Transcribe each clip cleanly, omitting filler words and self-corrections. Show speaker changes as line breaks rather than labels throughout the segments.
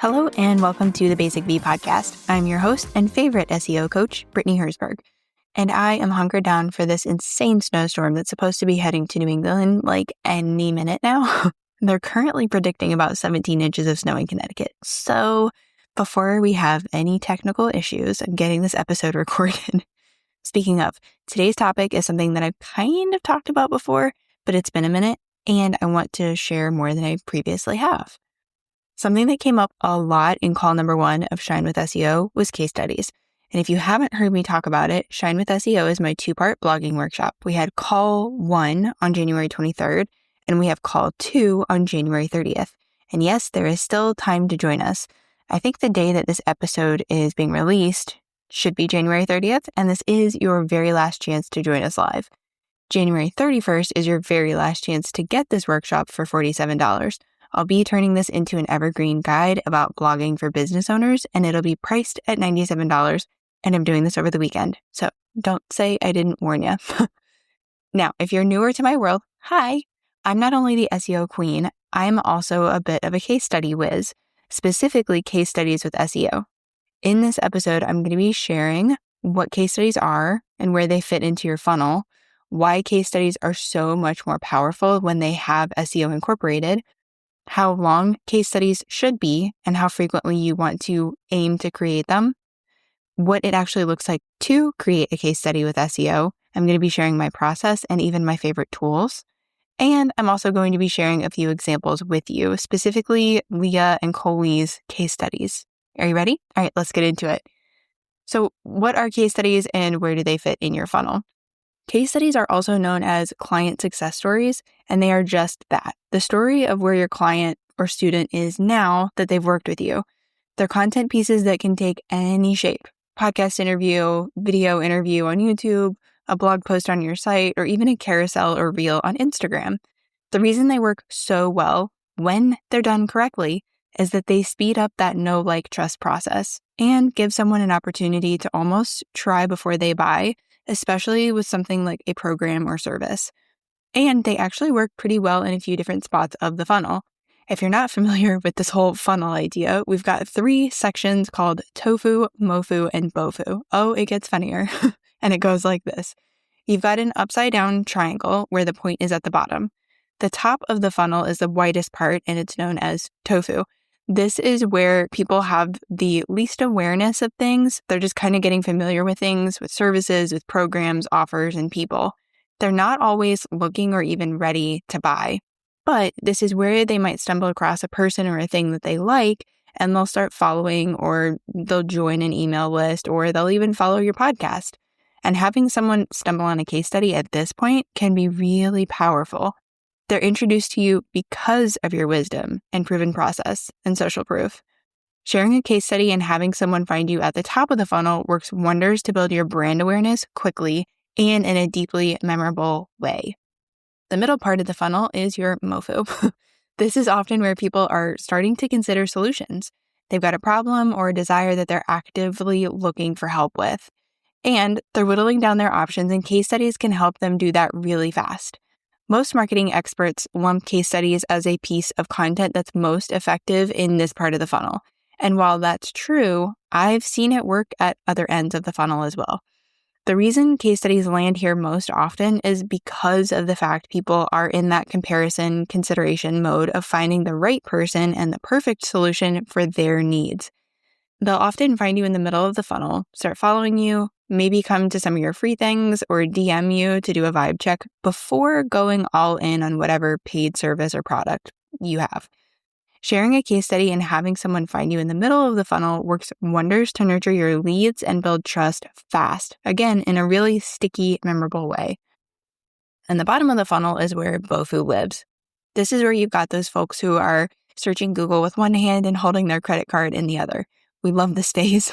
Hello and welcome to the Basic Bee podcast. I'm your host and favorite SEO coach, Brittany Herzberg, and I am hunkered down for this insane snowstorm that's supposed to be heading to New England like any minute now. They're currently predicting about 17 inches of snow in Connecticut. So before we have any technical issues, I'm getting this episode recorded. Speaking of, today's topic is something that I've kind of talked about before, but it's been a minute and I want to share more than I previously have. Something that came up a lot in call number 1 of Shine with SEO was case studies. And if you haven't heard me talk about it, Shine with SEO is my 2-part blogging workshop. We had call 1 on January 23rd, and we have call 2 on January 30th. And yes, there is still time to join us. I think the day that this episode is being released should be January 30th, and this is your very last chance to join us live. January 31st is your very last chance to get this workshop for $47. I'll be turning this into an evergreen guide about blogging for business owners, and it'll be priced at $97, and I'm doing this over the weekend. So don't say I didn't warn you. Now, if you're newer to my world, hi. I'm not only the SEO queen, I'm also a bit of a case study whiz, specifically case studies with SEO. In this episode, I'm going to be sharing what case studies are and where they fit into your funnel, why case studies are so much more powerful when they have SEO incorporated, how long case studies should be and how frequently you want to aim to create them, what it actually looks like to create a case study with SEO. I'm going to be sharing my process and even my favorite tools. And I'm also going to be sharing a few examples with you, specifically Leah and Coley's case studies. Are you ready? All right, let's get into it. So what are case studies and where do they fit in your funnel? Case studies are also known as client success stories, and they are just that, the story of where your client or student is now that they've worked with you. They're content pieces that can take any shape: podcast interview, video interview on YouTube, a blog post on your site, or even a carousel or reel on Instagram. The reason they work so well when they're done correctly is that they speed up that know, like, trust process and give someone an opportunity to almost try before they buy, especially with something like a program or service. And they actually work pretty well in a few different spots of the funnel. If you're not familiar with this whole funnel idea, we've got 3 sections called tofu, mofu, and bofu. Oh, it gets funnier. And it goes like this. You've got an upside down triangle where the point is at the bottom. The top of the funnel is the widest part, and it's known as tofu. This is where people have the least awareness of things. They're just kind of getting familiar with things, with services, with programs, offers, and people. They're not always looking or even ready to buy. But this is where they might stumble across a person or a thing that they like, and they'll start following, or they'll join an email list, or they'll even follow your podcast. And having someone stumble on a case study at this point can be really powerful. They're introduced to you because of your wisdom and proven process and social proof. Sharing a case study and having someone find you at the top of the funnel works wonders to build your brand awareness quickly and in a deeply memorable way. The middle part of the funnel is your MOFU. This is often where people are starting to consider solutions. They've got a problem or a desire that they're actively looking for help with. And they're whittling down their options, and case studies can help them do that really fast. Most marketing experts lump case studies as a piece of content that's most effective in this part of the funnel. And while that's true, I've seen it work at other ends of the funnel as well. The reason case studies land here most often is because of the fact people are in that comparison consideration mode of finding the right person and the perfect solution for their needs. They'll often find you in the middle of the funnel, start following you, maybe come to some of your free things, or DM you to do a vibe check before going all in on whatever paid service or product you have. Sharing a case study and having someone find you in the middle of the funnel works wonders to nurture your leads and build trust fast, again, in a really sticky, memorable way. And the bottom of the funnel is where BOFU lives. This is where you've got those folks who are searching Google with one hand and holding their credit card in the other. We love this phase.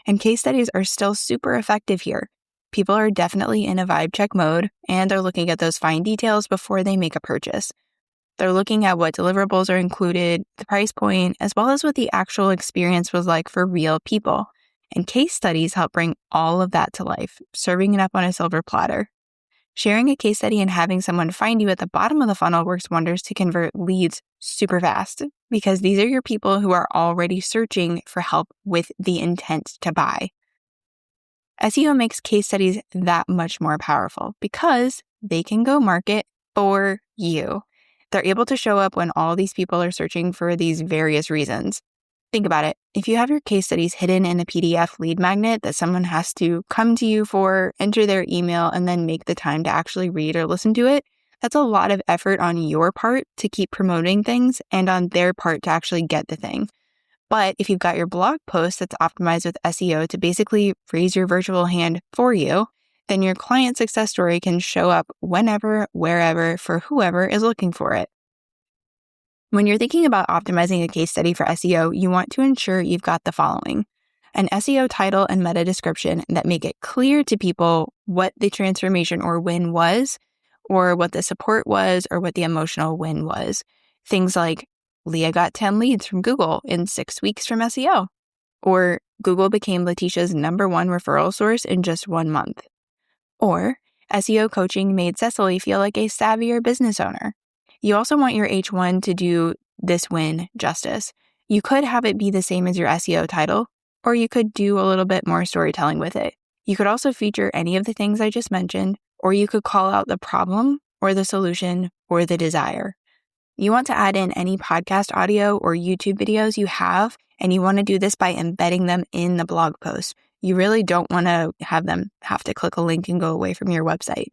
And case studies are still super effective here. People are definitely in a vibe check mode, and they're looking at those fine details before they make a purchase. They're looking at what deliverables are included, the price point, as well as what the actual experience was like for real people. And case studies help bring all of that to life, serving it up on a silver platter. Sharing a case study and having someone find you at the bottom of the funnel works wonders to convert leads super fast, because these are your people who are already searching for help with the intent to buy. SEO makes case studies that much more powerful because they can go market for you. They're able to show up when all these people are searching for these various reasons. Think about it. If you have your case studies hidden in a PDF lead magnet that someone has to come to you for, enter their email, and then make the time to actually read or listen to it, that's a lot of effort on your part to keep promoting things and on their part to actually get the thing. But if you've got your blog post that's optimized with SEO to basically raise your virtual hand for you, then your client success story can show up whenever, wherever, for whoever is looking for it. When you're thinking about optimizing a case study for SEO, you want to ensure you've got the following: an SEO title and meta description that make it clear to people what the transformation or win was, or what the support was, or what the emotional win was. Things like, Leah got 10 leads from Google in 6 weeks from SEO, or Google became Letitia's #1 referral source in just 1 month, or SEO coaching made Cecily feel like a savvier business owner. You also want your H1 to do this win justice. You could have it be the same as your SEO title, or you could do a little bit more storytelling with it. You could also feature any of the things I just mentioned, or you could call out the problem or the solution or the desire. You want to add in any podcast audio or YouTube videos you have, and you want to do this by embedding them in the blog post. You really don't want to have them have to click a link and go away from your website.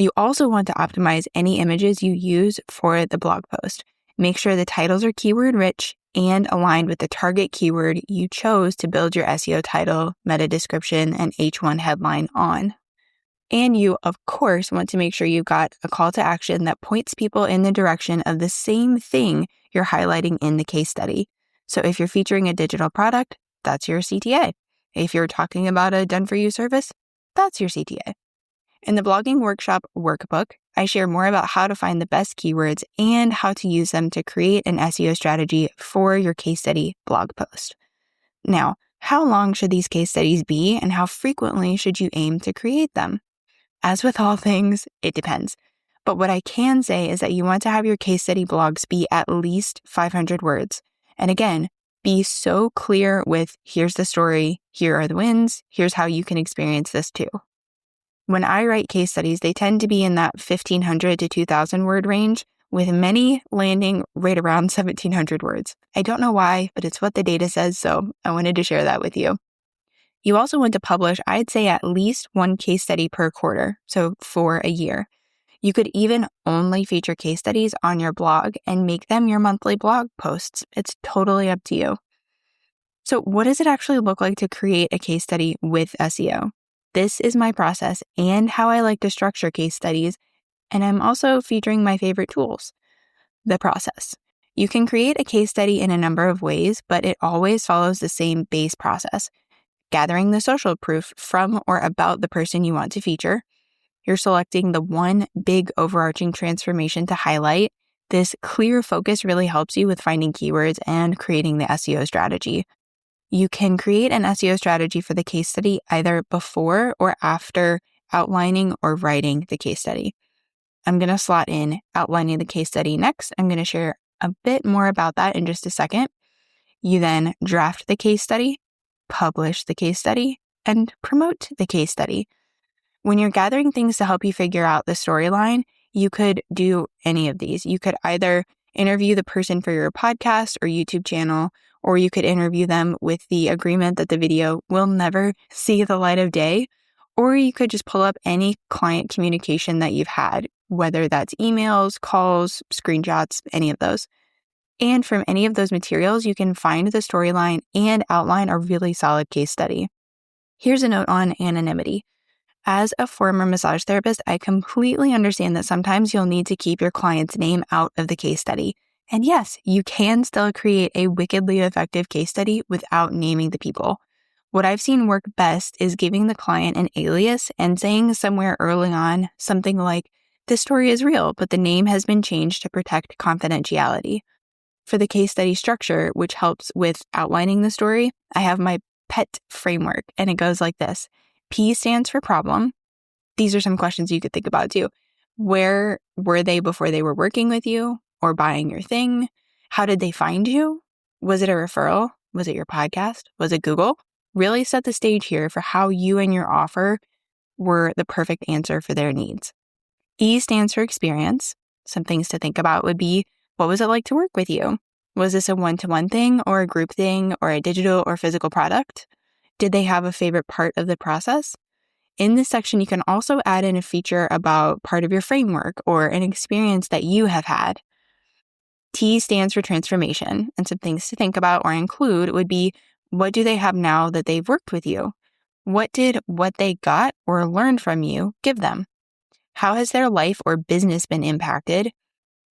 You also want to optimize any images you use for the blog post. Make sure the titles are keyword rich and aligned with the target keyword you chose to build your SEO title, meta description, and H1 headline on. And you, of course, want to make sure you've got a call to action that points people in the direction of the same thing you're highlighting in the case study. So if you're featuring a digital product, that's your CTA. If you're talking about a done-for-you service, that's your CTA. In the Blogging Workshop Workbook, I share more about how to find the best keywords and how to use them to create an SEO strategy for your case study blog post. Now, how long should these case studies be, and how frequently should you aim to create them? As with all things, it depends. But what I can say is that you want to have your case study blogs be at least 500 words. And again, be so clear with, here's the story, here are the wins, here's how you can experience this too. When I write case studies, they tend to be in that 1,500 to 2,000 word range, with many landing right around 1,700 words. I don't know why, but it's what the data says, so I wanted to share that with you. You also want to publish, I'd say, at least 1 case study per quarter, so for a year. You could even only feature case studies on your blog and make them your monthly blog posts. It's totally up to you. So what does it actually look like to create a case study with SEO? This is my process and how I like to structure case studies, and I'm also featuring my favorite tools. The process. You can create a case study in a number of ways, but it always follows the same base process. Gathering the social proof from or about the person you want to feature. You're selecting the one big overarching transformation to highlight. This clear focus really helps you with finding keywords and creating the SEO strategy. You can create an SEO strategy for the case study either before or after outlining or writing the case study. I'm going to slot in outlining the case study next. I'm going to share a bit more about that in just a second. You then draft the case study, publish the case study, and promote the case study. When you're gathering things to help you figure out the storyline, you could do any of these. You could either interview the person for your podcast or YouTube channel, or you could interview them with the agreement that the video will never see the light of day, or you could just pull up any client communication that you've had, whether that's emails, calls, screenshots, any of those. And from any of those materials, you can find the storyline and outline a really solid case study. Here's a note on anonymity. As a former massage therapist, I completely understand that sometimes you'll need to keep your client's name out of the case study. And yes, you can still create a wickedly effective case study without naming the people. What I've seen work best is giving the client an alias and saying somewhere early on something like, "This story is real, but the name has been changed to protect confidentiality." For the case study structure, which helps with outlining the story, I have my PET framework, and it goes like this. P stands for problem, These are some questions you could think about too. Where were they before they were working with you or buying your thing? How did they find you? Was it a referral? Was it your podcast? Was it Google? Really set the stage here for how you and your offer were the perfect answer for their needs. E stands for experience. Some things to think about would be, what was it like to work with you? Was this a one-to-one thing or a group thing or a digital or physical product? Did they have a favorite part of the process? In this section, you can also add in a feature about part of your framework or an experience that you have had. T stands for transformation, and some things to think about or include would be, what do they have now that they've worked with you? What did what they got or learned from you give them? How has their life or business been impacted?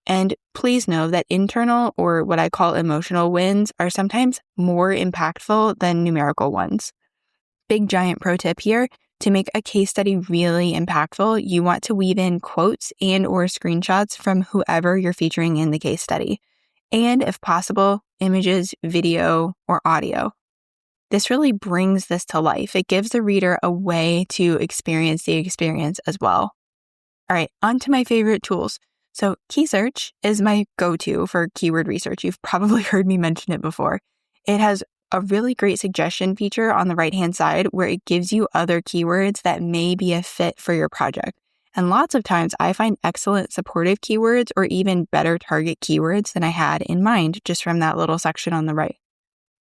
And please know that internal, or what I call emotional wins, are sometimes more impactful than numerical ones. Big giant pro tip here: to make a case study really impactful, you want to weave in quotes and or screenshots from whoever you're featuring in the case study. And if possible, images, video, or audio. This really brings this to life. It gives the reader a way to experience the experience as well. All right, on to my favorite tools. So Key Search is my go-to for keyword research. You've probably heard me mention it before. It has a really great suggestion feature on the right-hand side where it gives you other keywords that may be a fit for your project. And lots of times I find excellent supportive keywords or even better target keywords than I had in mind just from that little section on the right.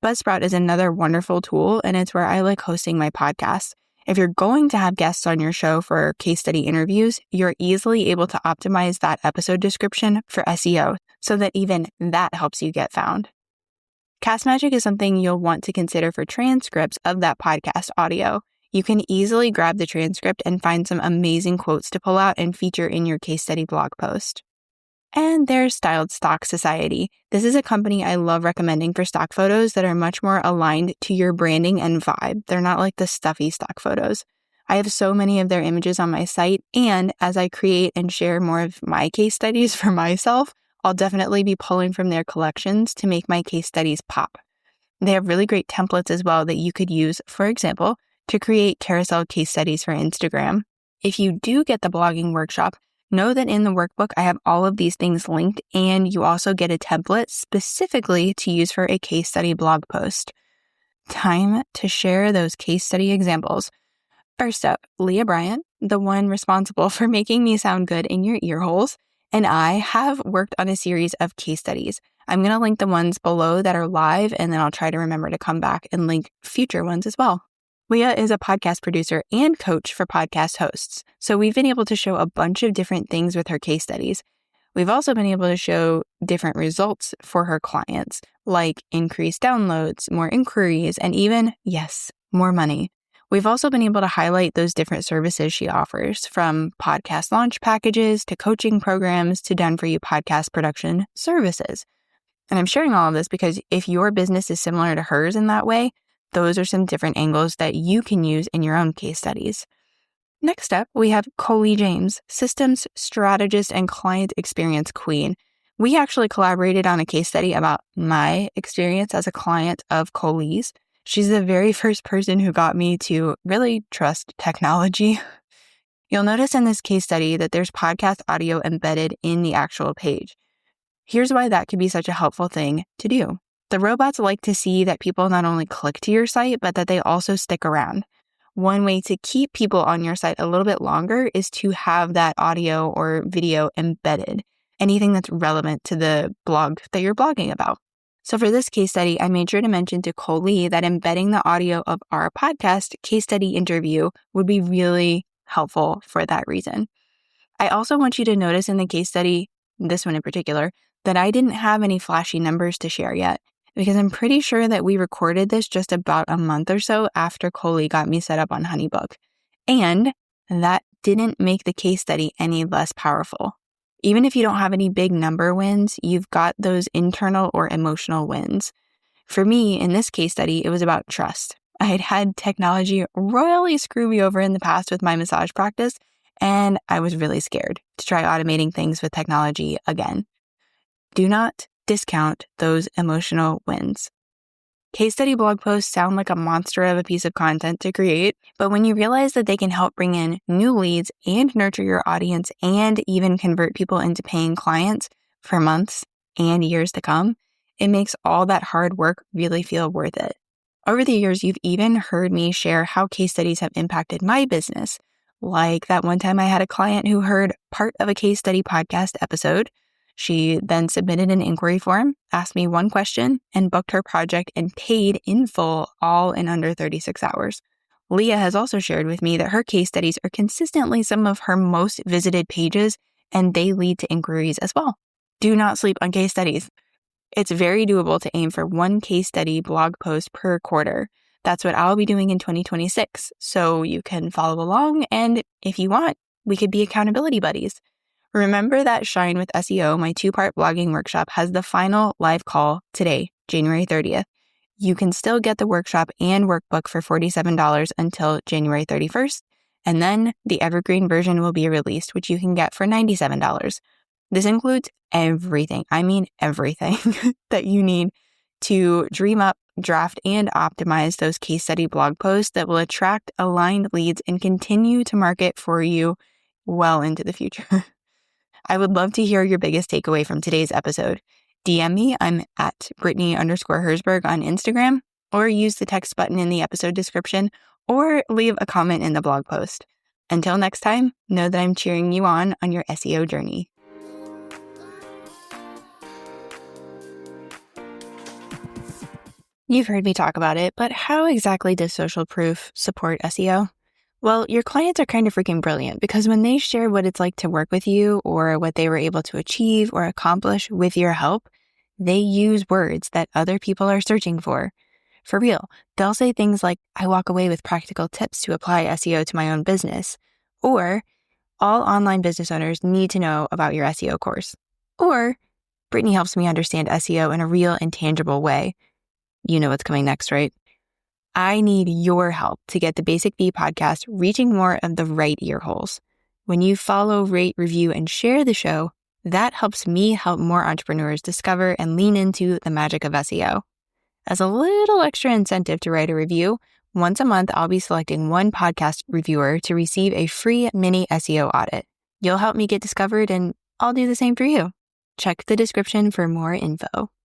Buzzsprout is another wonderful tool, and it's where I like hosting my podcast. If you're going to have guests on your show for case study interviews, you're easily able to optimize that episode description for SEO so that even that helps you get found. CastMagic is something you'll want to consider for transcripts of that podcast audio. You can easily grab the transcript and find some amazing quotes to pull out and feature in your case study blog post. And there's Styled Stock Society. This is a company I love recommending for stock photos that are much more aligned to your branding and vibe. They're not like the stuffy stock photos. I have so many of their images on my site, and as I create and share more of my case studies for myself, I'll definitely be pulling from their collections to make my case studies pop. They have really great templates as well that you could use, for example, to create carousel case studies for Instagram. If you do get the blogging workshop, know that in the workbook, I have all of these things linked, and you also get a template specifically to use for a case study blog post. Time to share those case study examples. First up, Leah Bryant, the one responsible for making me sound good in your ear holes, and I have worked on a series of case studies. I'm going to link the ones below that are live, and then I'll try to remember to come back and link future ones as well. Leah is a podcast producer and coach for podcast hosts, so we've been able to show a bunch of different things with her case studies. We've also been able to show different results for her clients, like increased downloads, more inquiries, and even, yes, more money. We've also been able to highlight those different services she offers, from podcast launch packages to coaching programs to done-for-you podcast production services. And I'm sharing all of this because if your business is similar to hers in that way, those are some different angles that you can use in your own case studies. Next up, we have Coley James, systems strategist and client experience queen. We actually collaborated on a case study about my experience as a client of Coley's. She's the very first person who got me to really trust technology. You'll notice in this case study that there's podcast audio embedded in the actual page. Here's why that could be such a helpful thing to do. The robots like to see that people not only click to your site, but that they also stick around. One way to keep people on your site a little bit longer is to have that audio or video embedded, anything that's relevant to the blog that you're blogging about. So for this case study, I made sure to mention to Coley that embedding the audio of our podcast case study interview would be really helpful for that reason. I also want you to notice in the case study, this one in particular, that I didn't have any flashy numbers to share yet, because I'm pretty sure that we recorded this just about a month or so after Coley got me set up on HoneyBook. And that didn't make the case study any less powerful. Even if you don't have any big number wins, you've got those internal or emotional wins. For me, in this case study, it was about trust. I had had technology royally screw me over in the past with my massage practice, and I was really scared to try automating things with technology again. Do not discount those emotional wins. Case study blog posts sound like a monster of a piece of content to create, but when you realize that they can help bring in new leads and nurture your audience and even convert people into paying clients for months and years to come, it makes all that hard work really feel worth it. Over the years, you've even heard me share how case studies have impacted my business. Like that one time I had a client who heard part of a case study podcast episode. She then submitted an inquiry form, asked me one question, and booked her project and paid in full, all in under 36 hours. Leah has also shared with me that her case studies are consistently some of her most visited pages, and they lead to inquiries as well. Do not sleep on case studies. It's very doable to aim for one case study blog post per quarter. That's what I'll be doing in 2026. So you can follow along, and if you want, we could be accountability buddies. Remember that Shine with SEO, my 2-part blogging workshop, has the final live call today, January 30th. You can still get the workshop and workbook for $47 until January 31st, and then the evergreen version will be released, which you can get for $97. This includes everything, I mean everything, that you need to dream up, draft, and optimize those case study blog posts that will attract aligned leads and continue to market for you well into the future. I would love to hear your biggest takeaway from today's episode. DM me, I'm at Brittany_Herzberg on Instagram, or use the text button in the episode description, or leave a comment in the blog post. Until next time, know that I'm cheering you on your SEO journey. You've heard me talk about it, but how exactly does social proof support SEO? Well, your clients are kind of freaking brilliant because when they share what it's like to work with you or what they were able to achieve or accomplish with your help, they use words that other people are searching for. For real, they'll say things like, I walk away with practical tips to apply SEO to my own business, or all online business owners need to know about your SEO course, or Brittany helps me understand SEO in a real and tangible way. You know what's coming next, right? I need your help to get the Basic Bee podcast reaching more of the right ear holes. When you follow, rate, review, and share the show, that helps me help more entrepreneurs discover and lean into the magic of SEO. As a little extra incentive to write a review, once a month I'll be selecting one podcast reviewer to receive a free mini SEO audit. You'll help me get discovered, and I'll do the same for you. Check the description for more info.